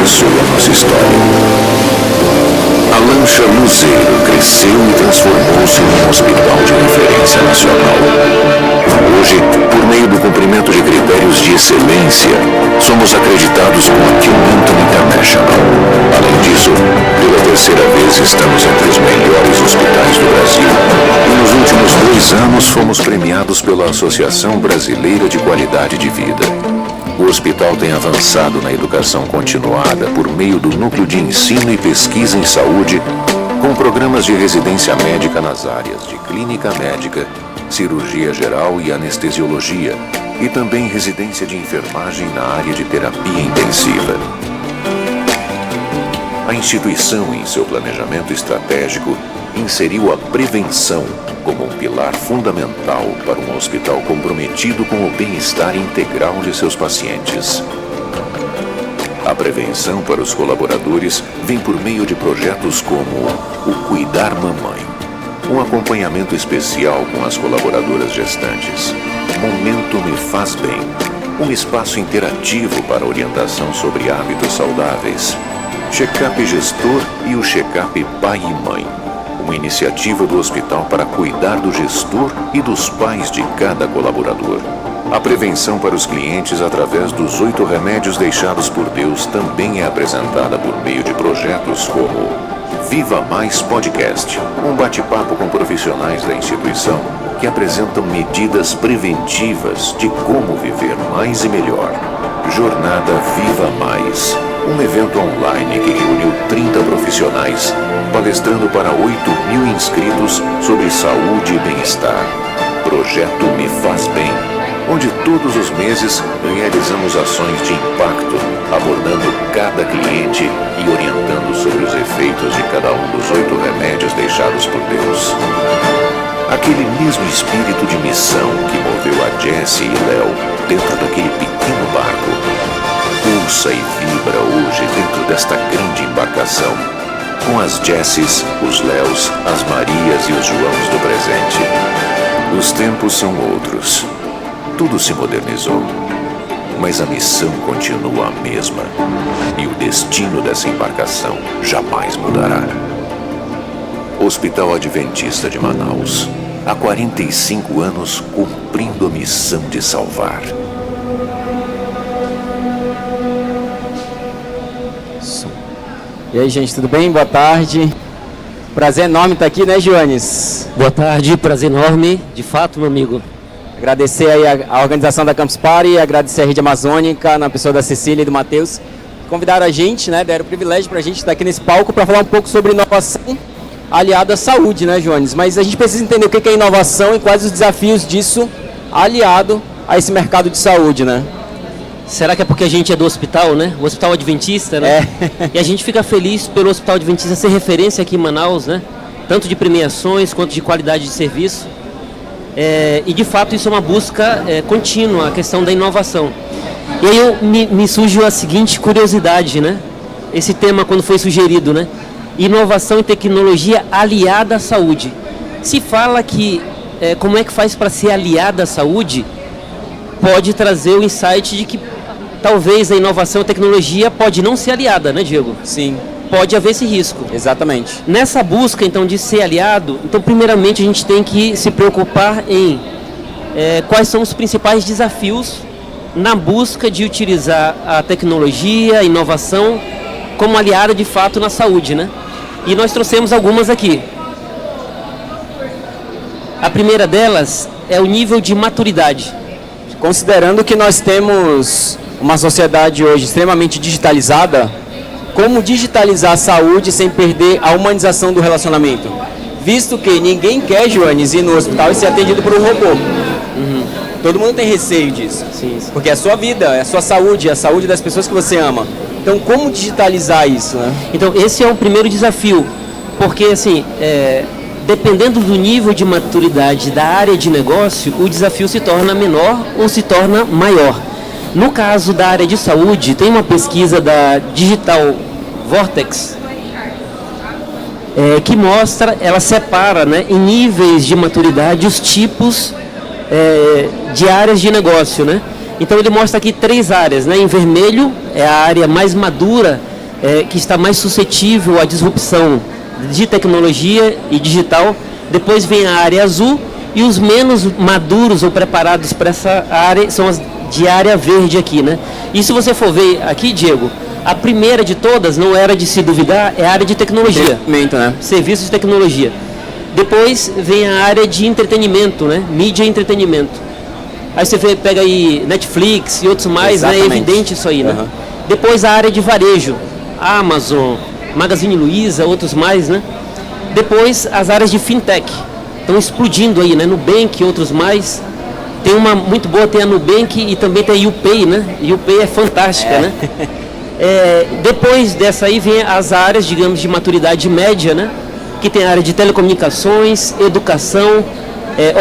começou a nossa história. A lancha Luzeiro cresceu e transformou-se num hospital de referência nacional. Hoje, por meio do cumprimento de critérios de excelência, somos acreditados com a Qmentum International. Além disso, pela terceira vez estamos entre os melhores hospitais do Brasil. E nos últimos 2 anos fomos premiados pela Associação Brasileira de Qualidade de Vida. O hospital tem avançado na educação continuada por meio do Núcleo de Ensino e Pesquisa em Saúde, com programas de residência médica nas áreas de clínica médica, cirurgia geral e anestesiologia, e também residência de enfermagem na área de terapia intensiva. A instituição, em seu planejamento estratégico, inseriu a prevenção como um pilar fundamental para um hospital comprometido com o bem-estar integral de seus pacientes. A prevenção para os colaboradores vem por meio de projetos como o Cuidar Mamãe, um acompanhamento especial com as colaboradoras gestantes, Momento Me Faz Bem, um espaço interativo para orientação sobre hábitos saudáveis, Check-up Gestor e o Check-up Pai e Mãe, uma iniciativa do hospital para cuidar do gestor e dos pais de cada colaborador. A prevenção para os clientes através dos 8 remédios deixados por Deus também é apresentada por meio de projetos como Viva Mais Podcast, um bate-papo com profissionais da instituição que apresentam medidas preventivas de como viver mais e melhor. Jornada Viva Mais, um evento online que reuniu 30 profissionais, palestrando para 8.000 inscritos sobre saúde e bem-estar. Projeto Me Faz Bem, onde todos os meses realizamos ações de impacto, abordando cada cliente e orientando sobre os efeitos de cada um dos 8 remédios deixados por Deus. Aquele mesmo espírito de missão que moveu a Jessie e Léo dentro daquele pequeno barco, pulsa e vibra hoje dentro desta grande embarcação, com as Jessies, os Léos, as Marias e os Joãos do presente. Os tempos são outros. Tudo se modernizou, mas a missão continua a mesma e o destino dessa embarcação jamais mudará. Hospital Adventista de Manaus, há 45 anos cumprindo a missão de salvar. E aí, gente, tudo bem? Boa tarde. Prazer enorme estar aqui, né, Joanes? Boa tarde, prazer enorme, de fato, meu amigo. Agradecer aí a organização da Campus Party, agradecer a Rede Amazônica, na pessoa da Cecília e do Matheus, que convidaram a gente, né, deram o privilégio para a gente estar aqui nesse palco para falar um pouco sobre inovação aliada à saúde, né, Joanes? Mas a gente precisa entender o que é inovação e quais os desafios disso aliado a esse mercado de saúde, né? Será que é porque a gente é do hospital, né? O Hospital Adventista, né? E a gente fica feliz pelo Hospital Adventista ser referência aqui em Manaus, né? Tanto de premiações quanto de qualidade de serviço. E de fato isso é uma busca contínua, a questão da inovação. E aí me surge a seguinte curiosidade, né? Esse tema quando foi sugerido, né? Inovação e tecnologia aliada à saúde. Se fala que como é que faz para ser aliada à saúde, pode trazer o insight de que talvez a inovação e a tecnologia pode não ser aliada, né, Diego? Sim. Pode haver esse risco. Exatamente. Nessa busca, então, de ser aliado, então, primeiramente, a gente tem que se preocupar em quais são os principais desafios na busca de utilizar a tecnologia, a inovação, como aliada, de fato, na saúde, né? E nós trouxemos algumas aqui. A primeira delas é o nível de maturidade. Considerando que nós temos uma sociedade hoje extremamente digitalizada, como digitalizar a saúde sem perder a humanização do relacionamento? Visto que ninguém quer, Joanes, ir no hospital e ser atendido por um robô. Todo mundo tem receio disso. Sim. Porque é a sua vida, é a sua saúde, é a saúde das pessoas que você ama. Então, como digitalizar isso, né? Então, esse é o primeiro desafio. Porque, assim, dependendo do nível de maturidade da área de negócio, o desafio se torna menor ou se torna maior. No caso da área de saúde, tem uma pesquisa da Digital Vortex que mostra, ela separa, né, em níveis de maturidade os tipos de áreas de negócio, né? Então ele mostra aqui 3 áreas, né? Em vermelho é a área mais madura que está mais suscetível à disrupção de tecnologia e digital. Depois vem a área azul, e os menos maduros ou preparados para essa área são as de área verde aqui, né? E se você for ver aqui, Diego, a primeira de todas, não era de se duvidar, é a área de tecnologia. Né? Serviços de tecnologia. Depois vem a área de entretenimento, né? Mídia e entretenimento. Aí você pega aí Netflix e outros mais, né? É evidente isso aí, né? Depois a área de varejo, Amazon, Magazine Luiza, outros mais, né? Depois as áreas de fintech, estão explodindo aí, né? Nubank e outros mais. Tem uma muito boa, tem a Nubank e também tem a UPay, né? UPay é fantástica, né? Depois dessa aí vem as áreas, digamos, de maturidade média, né? Que tem a área de telecomunicações, educação,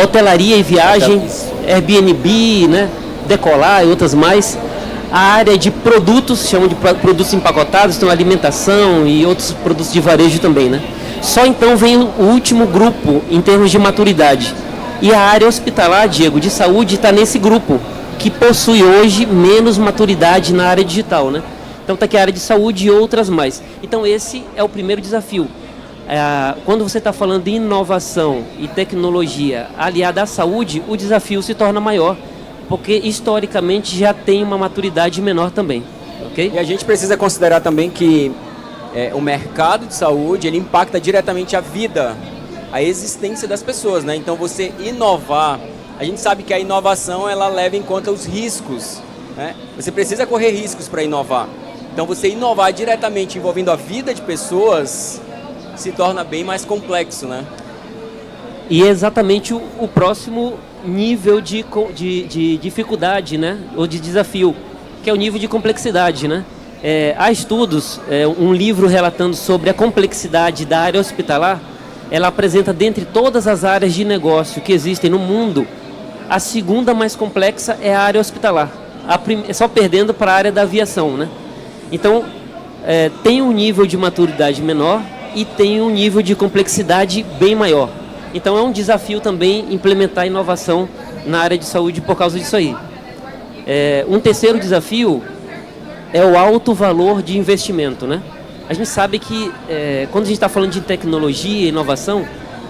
hotelaria e viagem, Airbnb, né? Decolar e outras mais. A área de produtos, chamam de produtos empacotados, então alimentação e outros produtos de varejo também, né? Só então vem o último grupo em termos de maturidade. E a área hospitalar, Diego, de saúde, está nesse grupo, que possui hoje menos maturidade na área digital, né? Então está aqui a área de saúde e outras mais. Então esse é o primeiro desafio. Quando você está falando de inovação e tecnologia aliada à saúde, o desafio se torna maior, porque historicamente já tem uma maturidade menor também. Okay? E a gente precisa considerar também que o mercado de saúde, ele impacta diretamente a vida, a existência das pessoas, né? Então você inovar, a gente sabe que a inovação ela leva em conta os riscos, né? Você precisa correr riscos para inovar. Então você inovar diretamente envolvendo a vida de pessoas se torna bem mais complexo, né? E é exatamente o próximo nível de dificuldade, né? Ou de desafio, que é o nível de complexidade, né? Há estudos, um livro relatando sobre a complexidade da área hospitalar. Ela apresenta, dentre todas as áreas de negócio que existem no mundo, a segunda mais complexa é a área hospitalar, só perdendo para a área da aviação, né? Então, tem um nível de maturidade menor e tem um nível de complexidade bem maior. Então, é um desafio também implementar inovação na área de saúde por causa disso aí. Um terceiro desafio é o alto valor de investimento, né? A gente sabe que quando a gente está falando de tecnologia e inovação,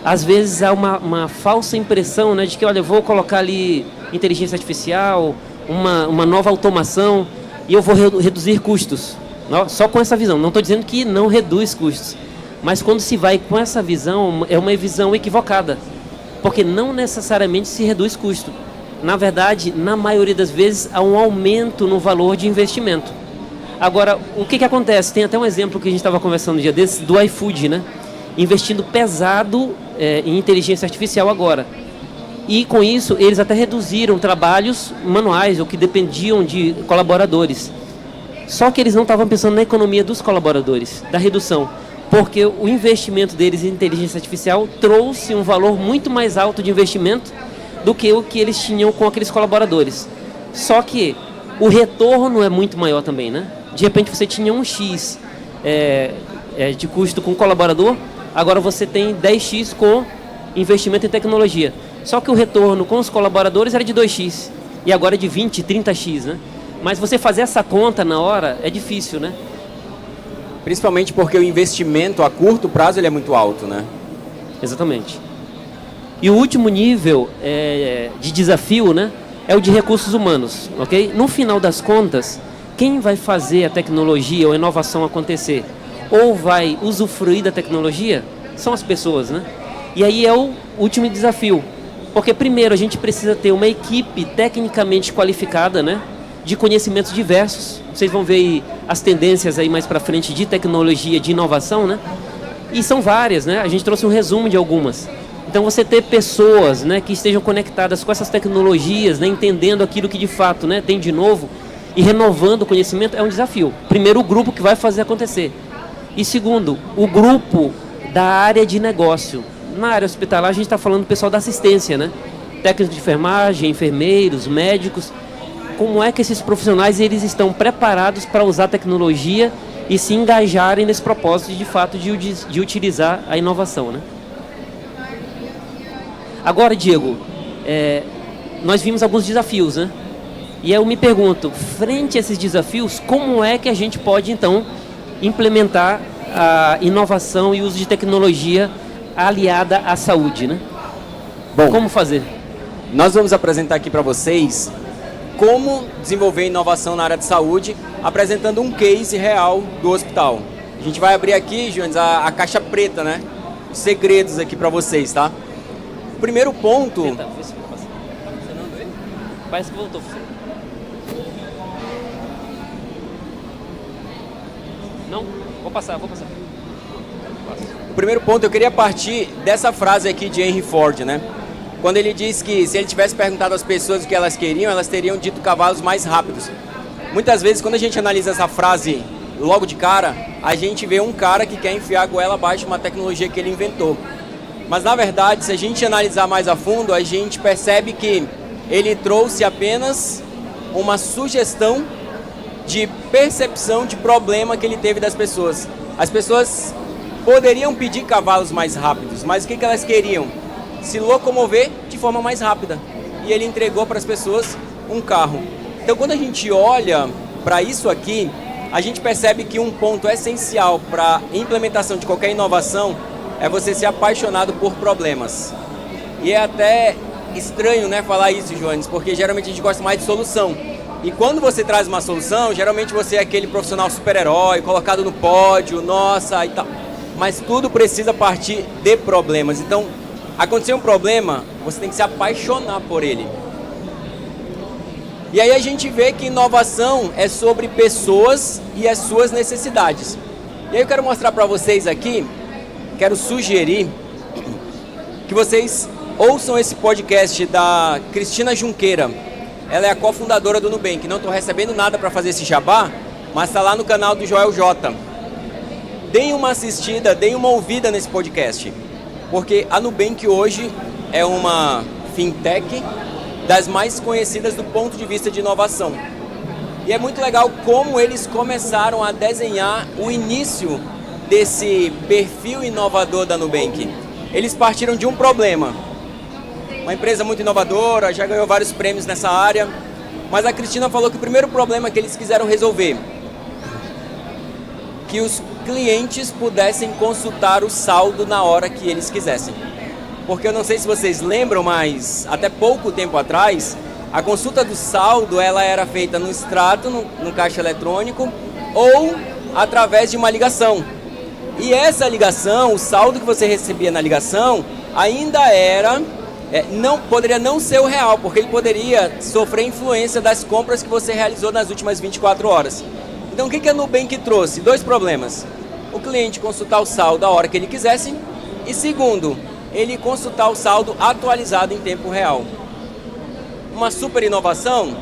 às vezes há uma falsa impressão, né, de que, olha, eu vou colocar ali inteligência artificial, uma nova automação e eu vou reduzir custos. Só com essa visão. Não estou dizendo que não reduz custos, mas quando se vai com essa visão, é uma visão equivocada, porque não necessariamente se reduz custo. Na verdade, na maioria das vezes, há um aumento no valor de investimento. Agora, o que acontece? Tem até um exemplo que a gente estava conversando um dia desses, do iFood, né? Investindo pesado em inteligência artificial agora. E com isso, eles até reduziram trabalhos manuais, ou que dependiam de colaboradores. Só que eles não estavam pensando na economia dos colaboradores, da redução. Porque o investimento deles em inteligência artificial trouxe um valor muito mais alto de investimento do que o que eles tinham com aqueles colaboradores. Só que o retorno é muito maior também, né? De repente você tinha um X de custo com colaborador, agora você tem 10X com investimento em tecnologia. Só que o retorno com os colaboradores era de 2X e agora é de 20, 30X, né? Mas você fazer essa conta na hora é difícil, né? Principalmente porque o investimento a curto prazo ele é muito alto, né? Exatamente. E o último nível de desafio, né, é o de recursos humanos, ok? No final das contas, quem vai fazer a tecnologia ou a inovação acontecer ou vai usufruir da tecnologia são as pessoas, né? E aí é o último desafio, porque primeiro a gente precisa ter uma equipe tecnicamente qualificada, né, de conhecimentos diversos. Vocês vão ver aí as tendências aí mais para frente de tecnologia, de inovação, né? E são várias, né? A gente trouxe um resumo de algumas. Então você ter pessoas, né, que estejam conectadas com essas tecnologias, né, entendendo aquilo que de fato, né, tem de novo e renovando o conhecimento é um desafio. Primeiro, o grupo que vai fazer acontecer. E segundo, o grupo da área de negócio. Na área hospitalar a gente está falando do pessoal da assistência, né? Técnicos de enfermagem, enfermeiros, médicos. Como é que esses profissionais eles estão preparados para usar a tecnologia e se engajarem nesse propósito de fato de utilizar a inovação, né? Agora, Diego, nós vimos alguns desafios, né? E eu me pergunto, frente a esses desafios, como é que a gente pode, então, implementar a inovação e uso de tecnologia aliada à saúde, né? Bom, como fazer? Nós vamos apresentar aqui para vocês como desenvolver inovação na área de saúde, apresentando um case real do hospital. A gente vai abrir aqui, Jones, a caixa preta, né? Os segredos aqui para vocês, tá? O primeiro ponto... Tenta, vê se tá funcionando ele. Parece que voltou. Não? Vou passar. O primeiro ponto, eu queria partir dessa frase aqui de Henry Ford, né? Quando ele diz que se ele tivesse perguntado às pessoas o que elas queriam, elas teriam dito cavalos mais rápidos. Muitas vezes, quando a gente analisa essa frase logo de cara, a gente vê um cara que quer enfiar a goela abaixo de uma tecnologia que ele inventou. Mas, na verdade, se a gente analisar mais a fundo, a gente percebe que ele trouxe apenas uma sugestão de percepção de problema que ele teve das pessoas. As pessoas poderiam pedir cavalos mais rápidos, mas o que elas queriam? Se locomover de forma mais rápida. E ele entregou para as pessoas um carro. Então, quando a gente olha para isso aqui, a gente percebe que um ponto essencial para a implementação de qualquer inovação é você ser apaixonado por problemas. E é até estranho, né, falar isso, Jones, porque geralmente a gente gosta mais de solução. E quando você traz uma solução, geralmente você é aquele profissional super-herói, colocado no pódio, nossa, e tal. Mas tudo precisa partir de problemas. Então, aconteceu um problema, você tem que se apaixonar por ele. E aí a gente vê que inovação é sobre pessoas e as suas necessidades. E aí eu quero mostrar para vocês aqui, quero sugerir que vocês ouçam esse podcast da Cristina Junqueira. Ela é a cofundadora do Nubank. Não estou recebendo nada para fazer esse jabá, mas está lá no canal do Joel J. Deem uma assistida, deem uma ouvida nesse podcast. Porque a Nubank hoje é uma fintech das mais conhecidas do ponto de vista de inovação. E é muito legal como eles começaram a desenhar o início desse perfil inovador da Nubank. Eles partiram de um problema. Uma empresa muito inovadora, já ganhou vários prêmios nessa área. Mas a Cristina falou que o primeiro problema que eles quiseram resolver, que os clientes pudessem consultar o saldo na hora que eles quisessem. Porque eu não sei se vocês lembram, mas até pouco tempo atrás, a consulta do saldo ela era feita no extrato, no caixa eletrônico, ou através de uma ligação. E essa ligação, o saldo que você recebia na ligação, ainda era, poderia não ser o real, porque ele poderia sofrer influência das compras que você realizou nas últimas 24 horas. Então o que a Nubank trouxe? Dois problemas. O cliente consultar o saldo a hora que ele quisesse e segundo, ele consultar o saldo atualizado em tempo real. Uma super inovação?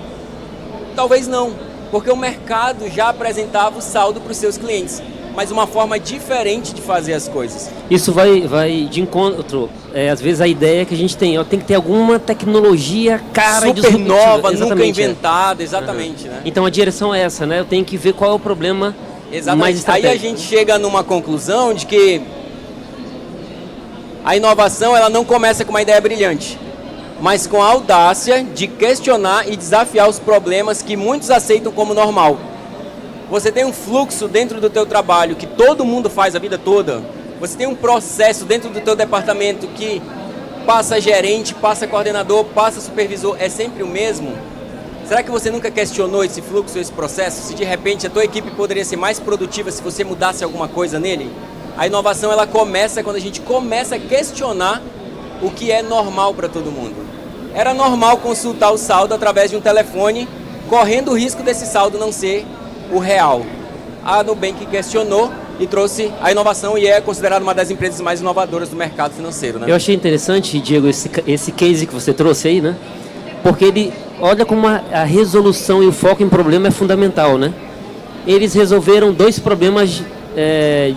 Talvez não, porque o mercado já apresentava o saldo para os seus clientes, mas uma forma diferente de fazer as coisas. Isso vai de encontro, às vezes a ideia que a gente tem que ter alguma tecnologia cara e super nova, nunca inventada, exatamente. Né? Então a direção é essa, né? Eu tenho que ver qual é o problema mais estratégico. Aí a gente chega numa conclusão de que a inovação ela não começa com uma ideia brilhante, mas com a audácia de questionar e desafiar os problemas que muitos aceitam como normal. Você tem um fluxo dentro do teu trabalho que todo mundo faz a vida toda. Você tem um processo dentro do teu departamento que passa gerente, passa coordenador, passa supervisor, é sempre o mesmo? Será que você nunca questionou esse fluxo, esse processo? Se de repente a tua equipe poderia ser mais produtiva se você mudasse alguma coisa nele? A inovação ela começa quando a gente começa a questionar o que é normal para todo mundo. Era normal consultar o saldo através de um telefone, correndo o risco desse saldo não ser o real. A Nubank questionou e trouxe a inovação e é considerada uma das empresas mais inovadoras do mercado financeiro. Né? Eu achei interessante, Diego, esse case que você trouxe aí, né? Porque ele olha como a resolução e o foco em problema é fundamental, né? Eles resolveram dois problemas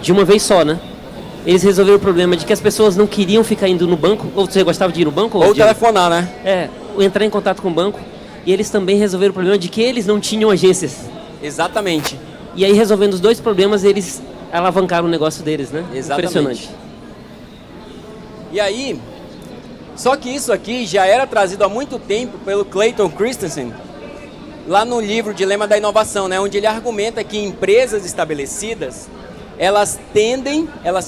de uma vez só, né? Eles resolveram o problema de que as pessoas não queriam ficar indo no banco, ou você gostava de ir no banco? Ou telefonar, né? Entrar em contato com o banco. E eles também resolveram o problema de que eles não tinham agências. Exatamente. E aí, resolvendo os dois problemas, eles alavancaram o negócio deles, né? Exatamente. Impressionante. E aí, só que isso aqui já era trazido há muito tempo pelo Clayton Christensen, lá no livro Dilema da Inovação, né, onde ele argumenta que empresas estabelecidas, elas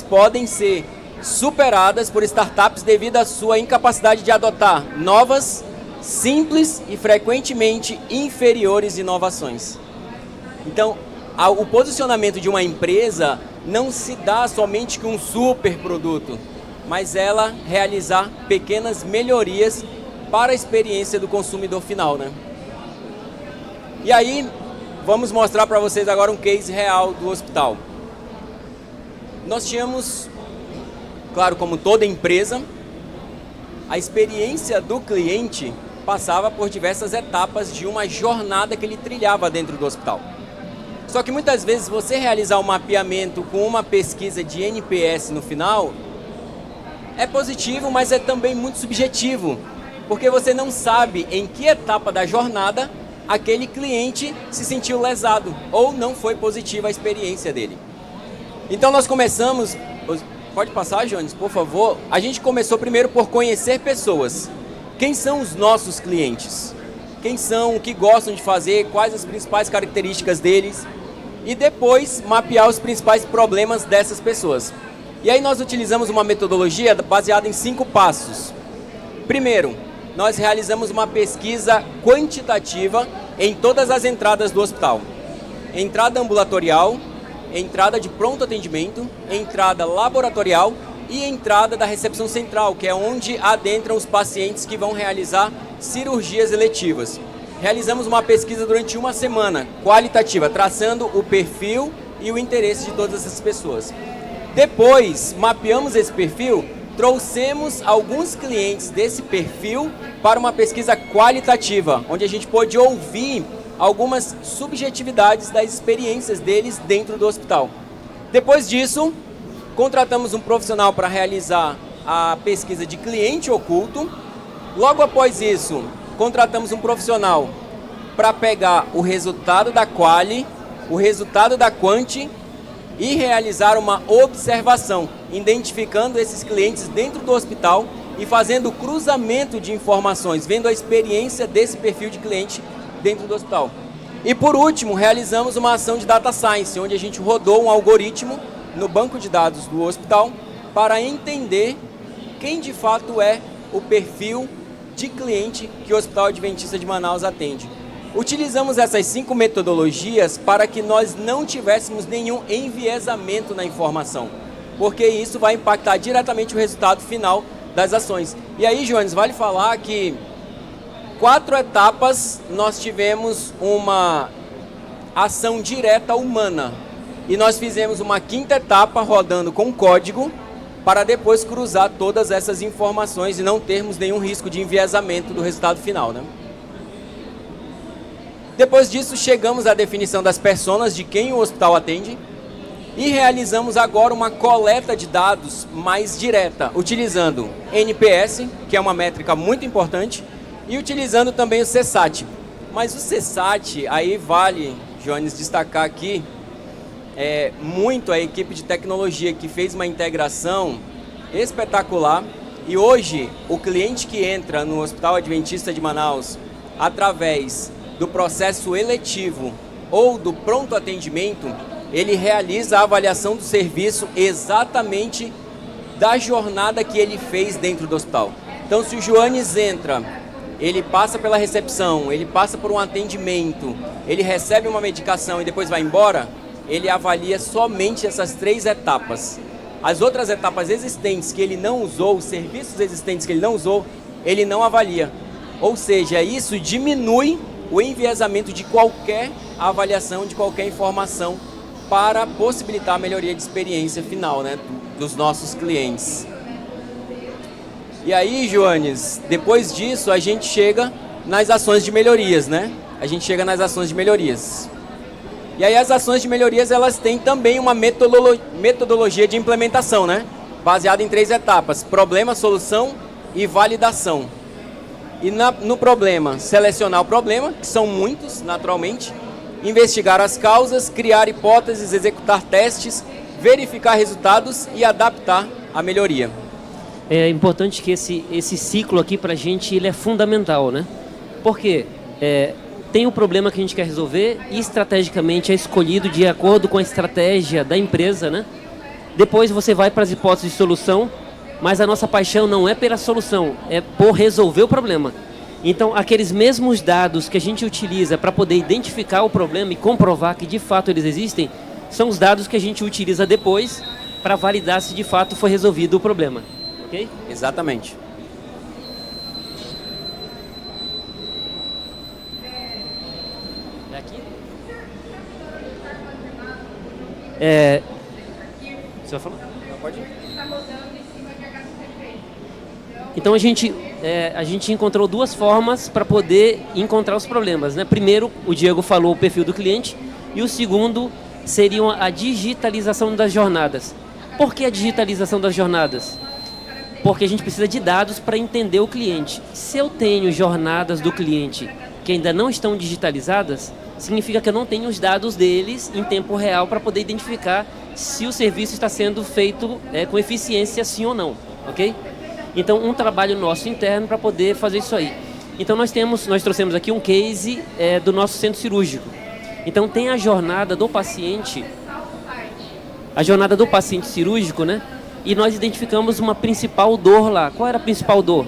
podem ser superadas por startups devido à sua incapacidade de adotar novas, simples e frequentemente inferiores inovações. Então, o posicionamento de uma empresa não se dá somente com um super produto, mas ela realizar pequenas melhorias para a experiência do consumidor final, né? E aí, vamos mostrar para vocês agora um case real do hospital. Nós tínhamos, claro, como toda empresa, a experiência do cliente passava por diversas etapas de uma jornada que ele trilhava dentro do hospital. Só que muitas vezes você realizar um mapeamento com uma pesquisa de NPS no final é positivo, mas é também muito subjetivo, porque você não sabe em que etapa da jornada aquele cliente se sentiu lesado ou não foi positiva a experiência dele. Então nós começamos, pode passar, Jones, por favor. A gente começou primeiro por conhecer pessoas. Quem são os nossos clientes? Quem são, o que gostam de fazer, quais as principais características deles? E depois mapear os principais problemas dessas pessoas. E aí nós utilizamos uma metodologia baseada em 5 passos. Primeiro, nós realizamos uma pesquisa quantitativa em todas as entradas do hospital. Entrada ambulatorial, entrada de pronto atendimento, entrada laboratorial e entrada da recepção central, que é onde adentram os pacientes que vão realizar cirurgias eletivas. Realizamos uma pesquisa durante uma semana, qualitativa, traçando o perfil e o interesse de todas essas pessoas. Depois, mapeamos esse perfil, trouxemos alguns clientes desse perfil para uma pesquisa qualitativa, onde a gente pôde ouvir algumas subjetividades das experiências deles dentro do hospital. Depois disso, contratamos um profissional para realizar a pesquisa de cliente oculto. Logo após isso, contratamos um profissional para pegar o resultado da quali, o resultado da quanti e realizar uma observação, identificando esses clientes dentro do hospital e fazendo o cruzamento de informações, vendo a experiência desse perfil de cliente dentro do hospital. E por último, realizamos uma ação de data science, onde a gente rodou um algoritmo no banco de dados do hospital para entender quem de fato é o perfil de cliente que o Hospital Adventista de Manaus atende. Utilizamos essas 5 metodologias para que nós não tivéssemos nenhum enviesamento na informação, porque isso vai impactar diretamente o resultado final das ações. E aí, Jones, vale falar que 4 etapas nós tivemos uma ação direta humana e nós fizemos uma 5ª etapa rodando com código para depois cruzar todas essas informações e não termos nenhum risco de enviesamento do resultado final, né? Depois disso, chegamos à definição das personas de quem o hospital atende e realizamos agora uma coleta de dados mais direta, utilizando NPS, que é uma métrica muito importante, e utilizando também o CSAT. Mas o CSAT, aí vale, Jones, destacar aqui, muito a equipe de tecnologia que fez uma integração espetacular. E hoje, o cliente que entra no Hospital Adventista de Manaus através do processo eletivo ou do pronto atendimento, ele realiza a avaliação do serviço exatamente da jornada que ele fez dentro do hospital. Então, se o Joanes entra, ele passa pela recepção, ele passa por um atendimento, ele recebe uma medicação e depois vai embora, ele avalia somente essas 3 etapas. As outras etapas existentes que ele não usou, os serviços existentes que ele não usou, ele não avalia. Ou seja, isso diminui o enviesamento de qualquer avaliação, de qualquer informação, para possibilitar a melhoria de experiência final, né, dos nossos clientes. E aí, Joanes, depois disso a gente chega nas ações de melhorias, né? E aí as ações de melhorias, elas têm também uma metodologia de implementação, né? Baseada em 3 etapas: problema, solução e validação. E no problema, selecionar o problema, que são muitos, naturalmente, investigar as causas, criar hipóteses, executar testes, verificar resultados e adaptar a melhoria. É importante que esse ciclo aqui para a gente ele é fundamental, né? Porque tem o problema que a gente quer resolver e estrategicamente é escolhido de acordo com a estratégia da empresa, né? Depois você vai para as hipóteses de solução, mas a nossa paixão não é pela solução, é por resolver o problema. Então, aqueles mesmos dados que a gente utiliza para poder identificar o problema e comprovar que de fato eles existem, são os dados que a gente utiliza depois para validar se de fato foi resolvido o problema. Ok? Exatamente. É aqui? Você vai falar? Pode ir. Então a gente encontrou duas formas para poder encontrar os problemas, né? Primeiro, o Diego falou o perfil do cliente, e o segundo seria a digitalização das jornadas. Por que a digitalização das jornadas? Porque a gente precisa de dados para entender o cliente. Se eu tenho jornadas do cliente que ainda não estão digitalizadas, significa que eu não tenho os dados deles em tempo real para poder identificar se o serviço está sendo feito com eficiência, sim ou não, ok? Então, um trabalho nosso interno para poder fazer isso aí. Então, nós trouxemos aqui um case do nosso centro cirúrgico. Então, tem a jornada do paciente cirúrgico, né? E nós identificamos uma principal dor lá. Qual era a principal dor?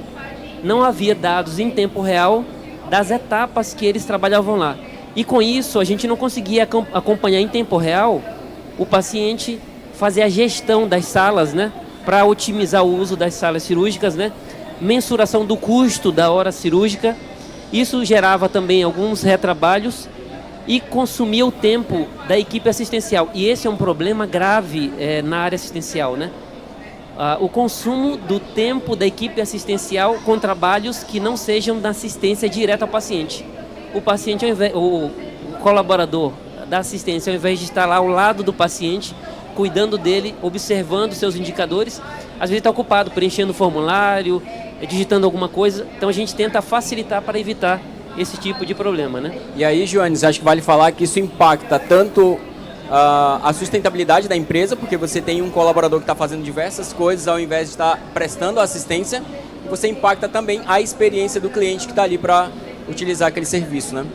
Não havia dados em tempo real das etapas que eles trabalhavam lá. E com isso, a gente não conseguia acompanhar em tempo real o paciente, fazer a gestão das salas, né? Para otimizar o uso das salas cirúrgicas, né? Mensuração do custo da hora cirúrgica. Isso gerava também alguns retrabalhos e consumia o tempo da equipe assistencial. E esse é um problema grave na área assistencial, né? O consumo do tempo da equipe assistencial com trabalhos que não sejam da assistência direta ao paciente. O paciente, o colaborador da assistência, ao invés de estar lá ao lado do paciente, cuidando dele, observando seus indicadores, às vezes está ocupado preenchendo o formulário, digitando alguma coisa. Então a gente tenta facilitar para evitar esse tipo de problema, né? E aí, Joanes, acho que vale falar que isso impacta tanto a sustentabilidade da empresa, porque você tem um colaborador que está fazendo diversas coisas ao invés de estar prestando assistência, e você impacta também a experiência do cliente que está ali para utilizar aquele serviço, né?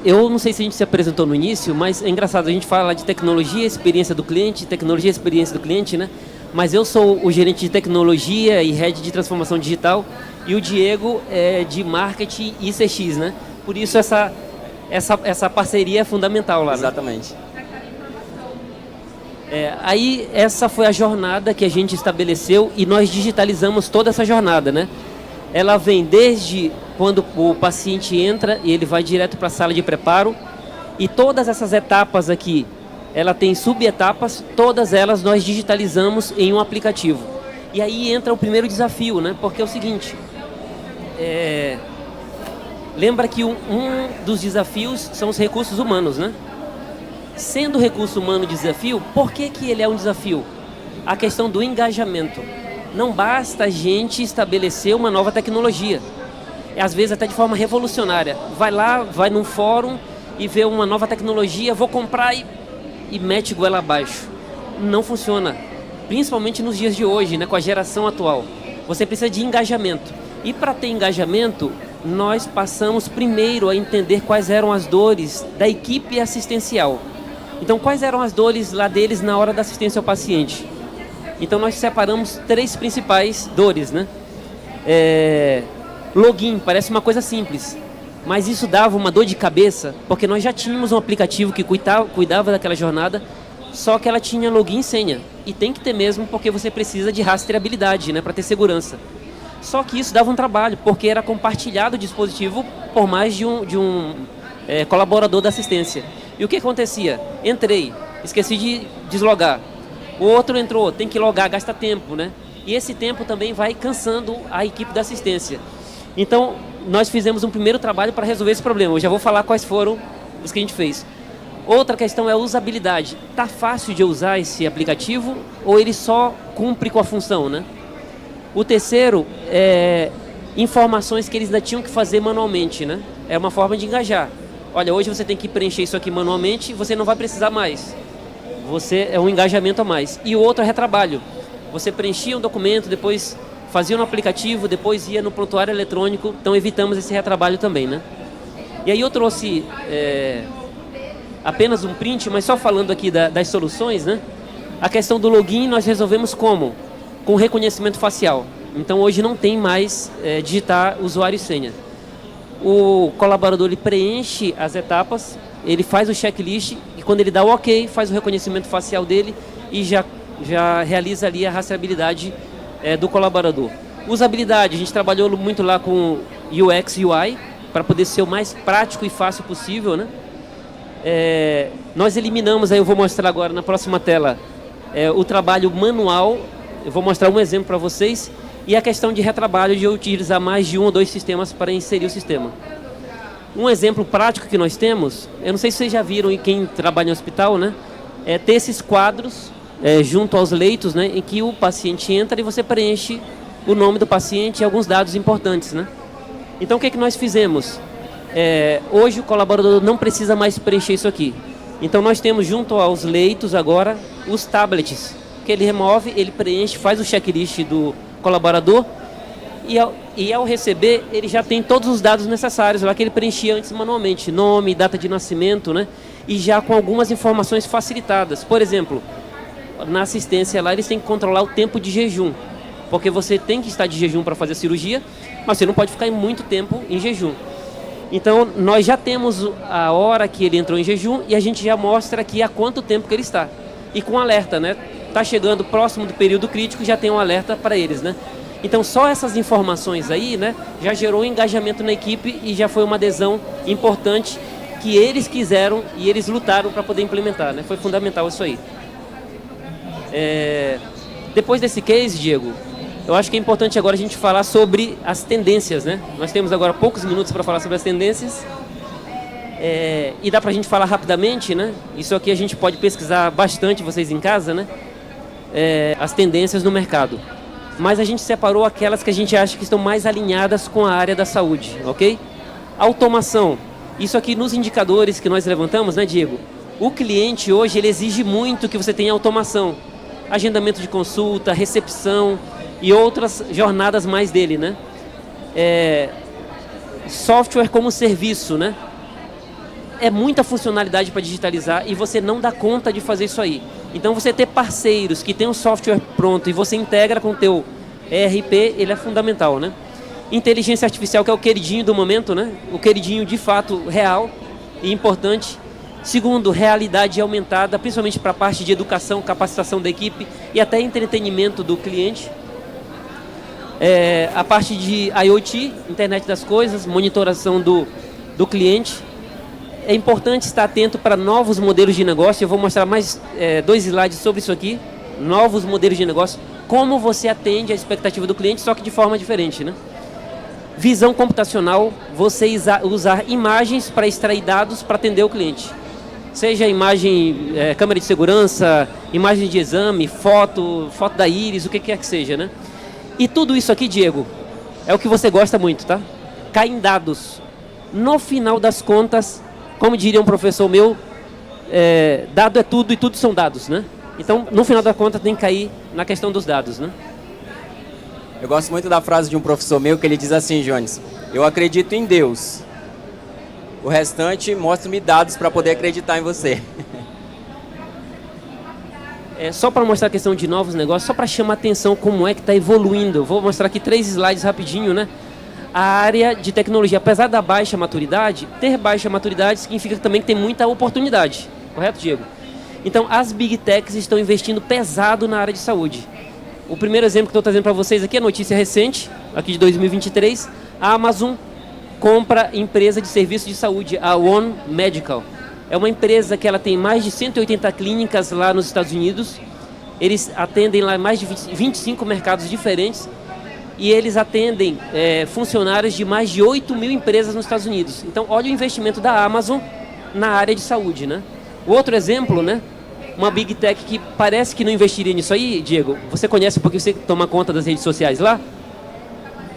Eu não sei se a gente se apresentou no início, mas é engraçado, a gente fala de tecnologia, experiência do cliente, né? Mas eu sou o gerente de tecnologia e head de transformação digital, e o Diego é de marketing e CX, né? Por isso essa parceria é fundamental lá, né? Exatamente. Aí essa foi a jornada que a gente estabeleceu e nós digitalizamos toda essa jornada, né? Ela vem desde quando o paciente entra e ele vai direto para a sala de preparo, e todas essas etapas aqui, ela tem subetapas, todas elas nós digitalizamos em um aplicativo. E aí entra o primeiro desafio, né? Porque é o seguinte, lembra que um dos desafios são os recursos humanos, né? Sendo o recurso humano desafio, por que ele é um desafio? A questão do engajamento. Não basta a gente estabelecer uma nova tecnologia, às vezes até de forma revolucionária. Vai num fórum e vê uma nova tecnologia, vou comprar e mete goela abaixo. Não funciona, principalmente nos dias de hoje, né, com a geração atual. Você precisa de engajamento. E para ter engajamento, nós passamos primeiro a entender quais eram as dores da equipe assistencial. Então, quais eram as dores lá deles na hora da assistência ao paciente? Então, nós separamos 3 principais dores, né? Login, parece uma coisa simples, mas isso dava uma dor de cabeça, porque nós já tínhamos um aplicativo que cuidava daquela jornada, só que ela tinha login e senha. E tem que ter mesmo, porque você precisa de rastreabilidade, né, para ter segurança. Só que isso dava um trabalho, porque era compartilhado o dispositivo por mais de um colaborador da assistência. E o que acontecia? Entrei, esqueci de deslogar. O outro entrou, tem que logar, gasta tempo, né? E esse tempo também vai cansando a equipe da assistência. Então, nós fizemos um primeiro trabalho para resolver esse problema. Eu já vou falar quais foram os que a gente fez. Outra questão é a usabilidade. Tá fácil de usar esse aplicativo ou ele só cumpre com a função, né? O terceiro é informações que eles ainda tinham que fazer manualmente, né? É uma forma de engajar. Olha, hoje você tem que preencher isso aqui manualmente, você não vai precisar mais. É um engajamento a mais. E o outro é retrabalho. Você preenchia um documento, depois fazia no aplicativo, depois ia no prontuário eletrônico. Então evitamos esse retrabalho também, né? E aí eu trouxe apenas um print, mas só falando aqui das soluções, né? A questão do login nós resolvemos como? Com reconhecimento facial. Então hoje não tem mais digitar usuário e senha. O colaborador ele preenche as etapas, ele faz o checklist e quando ele dá o ok, faz o reconhecimento facial dele e já realiza ali a rastreabilidade do colaborador. Usabilidade, a gente trabalhou muito lá com UX e UI para poder ser o mais prático e fácil possível, né? Nós eliminamos, aí eu vou mostrar agora na próxima tela, o trabalho manual. Eu vou mostrar um exemplo para vocês. E a questão de retrabalho, de utilizar mais de um ou dois sistemas para inserir o sistema. Um exemplo prático que nós temos, eu não sei se vocês já viram, e quem trabalha em hospital, né? Ter esses quadros junto aos leitos, né? Em que o paciente entra e você preenche o nome do paciente e alguns dados importantes, né? Então o que nós fizemos? Hoje o colaborador não precisa mais preencher isso aqui. Então nós temos junto aos leitos agora os tablets, que ele remove, ele preenche, faz o checklist do colaborador e ao receber ele já tem todos os dados necessários lá que ele preenchia antes manualmente, nome, data de nascimento, né? E já com algumas informações facilitadas. Por exemplo, na assistência lá eles têm que controlar o tempo de jejum, porque você tem que estar de jejum para fazer a cirurgia, mas você não pode ficar muito tempo em jejum. Então nós já temos a hora que ele entrou em jejum e a gente já mostra aqui há quanto tempo que ele está. E com alerta, né? Está chegando próximo do período crítico, já tem um alerta para eles, né? Então só essas informações aí, né, já gerou um engajamento na equipe e já foi uma adesão importante que eles quiseram e eles lutaram para poder implementar, né? Foi fundamental isso aí. Depois desse case, Diego, eu acho que é importante agora a gente falar sobre as tendências, né? Nós temos agora poucos minutos para falar sobre as tendências. E dá para a gente falar rapidamente, né? Isso aqui a gente pode pesquisar bastante, vocês em casa, né? As tendências no mercado. Mas a gente separou aquelas que a gente acha que estão mais alinhadas com a área da saúde, ok? Automação. Isso aqui nos indicadores que nós levantamos, né, Diego? O cliente hoje ele exige muito que você tenha automação. Agendamento de consulta, recepção e outras jornadas mais dele, né? Software como serviço, né? É muita funcionalidade para digitalizar e você não dá conta de fazer isso aí. Então você ter parceiros que tem um software pronto e você integra com o teu ERP, ele é fundamental, né? Inteligência artificial, que é o queridinho do momento, né? O queridinho de fato real e importante. Segundo, realidade aumentada, principalmente para a parte de educação, capacitação da equipe e até entretenimento do cliente. A parte de IoT, internet das coisas, monitoração do cliente. É importante estar atento para novos modelos de negócio. Eu vou mostrar mais 2 slides sobre isso aqui. Novos modelos de negócio. Como você atende a expectativa do cliente, só que de forma diferente, né? Visão computacional. Você usar imagens para extrair dados para atender o cliente. Seja imagem, câmera de segurança, imagem de exame, foto da íris, o que quer que seja, né? E tudo isso aqui, Diego, é o que você gosta muito, tá? Cai em dados. No final das contas, como diria um professor meu, dado é tudo e tudo são dados, né? Então, no final da conta, tem que cair na questão dos dados, né? Eu gosto muito da frase de um professor meu que ele diz assim, Jones: eu acredito em Deus. O restante, mostre-me dados para poder acreditar em você. Só para mostrar a questão de novos negócios, só para chamar a atenção como é que está evoluindo. Vou mostrar aqui 3 slides rapidinho, né? A área de tecnologia, apesar da baixa maturidade, ter baixa maturidade significa também que tem muita oportunidade. Correto, Diego? Então, as Big Techs estão investindo pesado na área de saúde. O primeiro exemplo que estou trazendo para vocês aqui é notícia recente, aqui de 2023. A Amazon compra empresa de serviço de saúde, a One Medical. É uma empresa que ela tem mais de 180 clínicas lá nos Estados Unidos. Eles atendem lá mais de 25 mercados diferentes. E eles atendem funcionários de mais de 8 mil empresas nos Estados Unidos. Então, olha o investimento da Amazon na área de saúde, né? O outro exemplo, né? Uma Big Tech que parece que não investiria nisso aí, Diego. Você conhece porque você toma conta das redes sociais lá?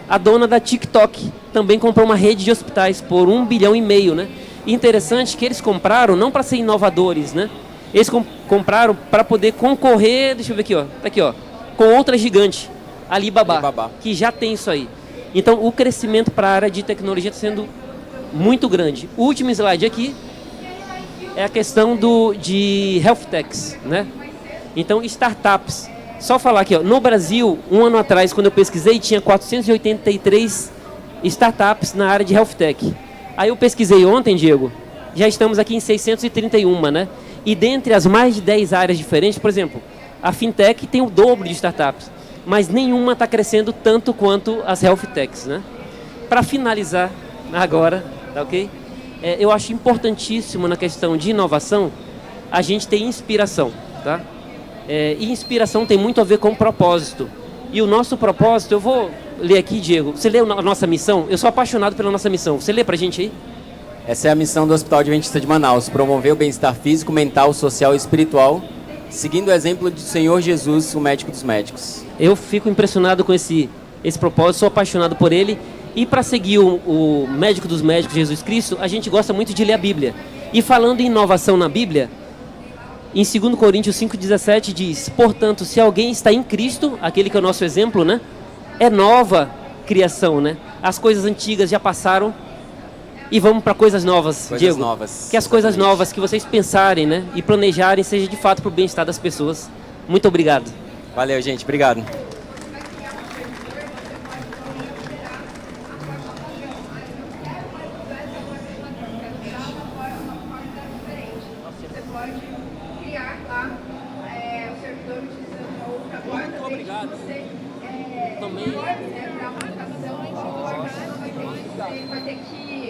A dona da TikTok também comprou uma rede de hospitais por 1,5 bilhão, né? E interessante que eles compraram não para ser inovadores, né? Eles compraram para poder concorrer, deixa eu ver aqui, ó. Tá aqui, ó. Com outra gigante, Alibaba, que já tem isso aí. Então, o crescimento para a área de tecnologia está sendo muito grande. O último slide aqui é a questão de health techs, né? Então, startups. Só falar aqui, ó, no Brasil, um ano atrás, quando eu pesquisei, tinha 483 startups na área de health tech. Aí eu pesquisei ontem, Diego, já estamos aqui em 631, né? E dentre as mais de 10 áreas diferentes, por exemplo, a fintech tem o dobro de startups, mas nenhuma está crescendo tanto quanto as health techs, né? Para finalizar agora, tá ok? Eu acho importantíssimo na questão de inovação a gente ter inspiração, tá? E inspiração tem muito a ver com propósito. E o nosso propósito, eu vou ler aqui, Diego. Você lê a nossa missão? Eu sou apaixonado pela nossa missão. Você lê pra gente aí? Essa é a missão do Hospital Adventista de Manaus, promover o bem-estar físico, mental, social e espiritual, seguindo o exemplo do Senhor Jesus, o médico dos médicos. Eu fico impressionado com esse propósito, sou apaixonado por ele. E para seguir o médico dos médicos, Jesus Cristo, a gente gosta muito de ler a Bíblia. E falando em inovação na Bíblia, em 2 Coríntios 5,17 diz: portanto, se alguém está em Cristo, aquele que é o nosso exemplo, né? É nova criação, né? As coisas antigas já passaram e vamos para coisas novas, Diego. Novas. Que as coisas novas que vocês pensarem, né? E planejarem seja de fato para o bem-estar das pessoas. Muito obrigado. Valeu, gente. Obrigado. Muito obrigado. Também. Vai ter que